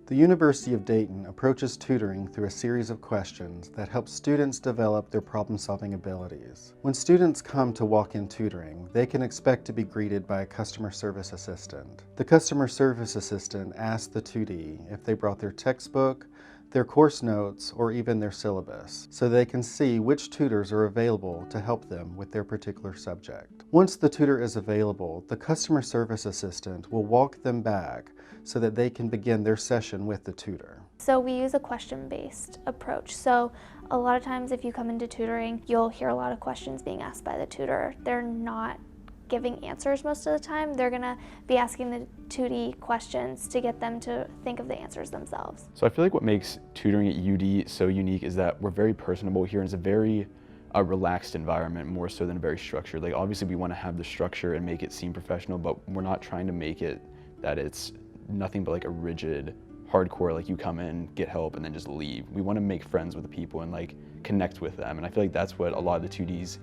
The University of Dayton approaches tutoring through a series of questions that help students develop their problem-solving abilities. When students come to walk-in tutoring, they can expect to be greeted by a customer service assistant. The customer service assistant asks the tutee if they brought their textbook, their course notes, or even their syllabus, so they can see which tutors are available to help them with their particular subject. Once the tutor is available, the customer service assistant will walk them back so that they can begin their session with the tutor. So we use a question-based approach. So a lot of times if you come into tutoring, you'll hear a lot of questions being asked by the tutor. They're not giving answers most of the time. They're gonna be asking the tutee questions to get them to think of the answers themselves. So I feel like what makes tutoring at UD so unique is that we're very personable here, and it's a very relaxed environment, more so than a very structured. Like obviously we want to have the structure and make it seem professional, but we're not trying to make it that it's nothing but like a rigid, hardcore, like you come in, get help, and then just leave. We want to make friends with the people and like connect with them. And I feel like that's what a lot of the 2Ds,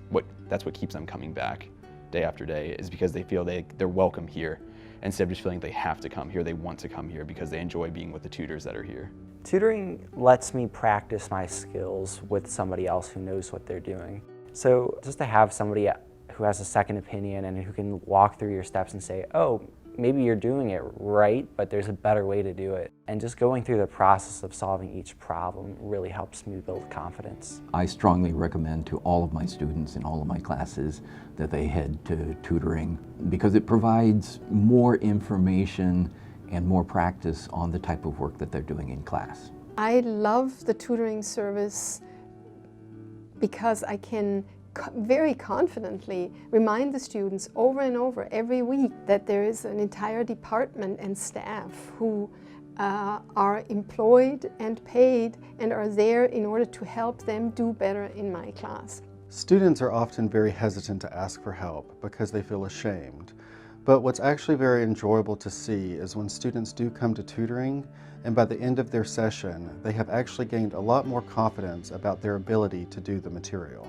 that's what keeps them coming back day after day, is because they feel they're welcome here. Instead of just feeling they have to come here, they want to come here because they enjoy being with the tutors that are here. Tutoring lets me practice my skills with somebody else who knows what they're doing. So just to have somebody who has a second opinion and who can walk through your steps and say, oh, maybe you're doing it right, but there's a better way to do it. And just going through the process of solving each problem really helps me build confidence. I strongly recommend to all of my students in all of my classes that they head to tutoring because it provides more information and more practice on the type of work that they're doing in class. I love the tutoring service because I can very confidently remind the students over and over every week that there is an entire department and staff who are employed and paid and are there in order to help them do better in my class. Students are often very hesitant to ask for help because they feel ashamed. But what's actually very enjoyable to see is when students do come to tutoring, and by the end of their session, they have actually gained a lot more confidence about their ability to do the material.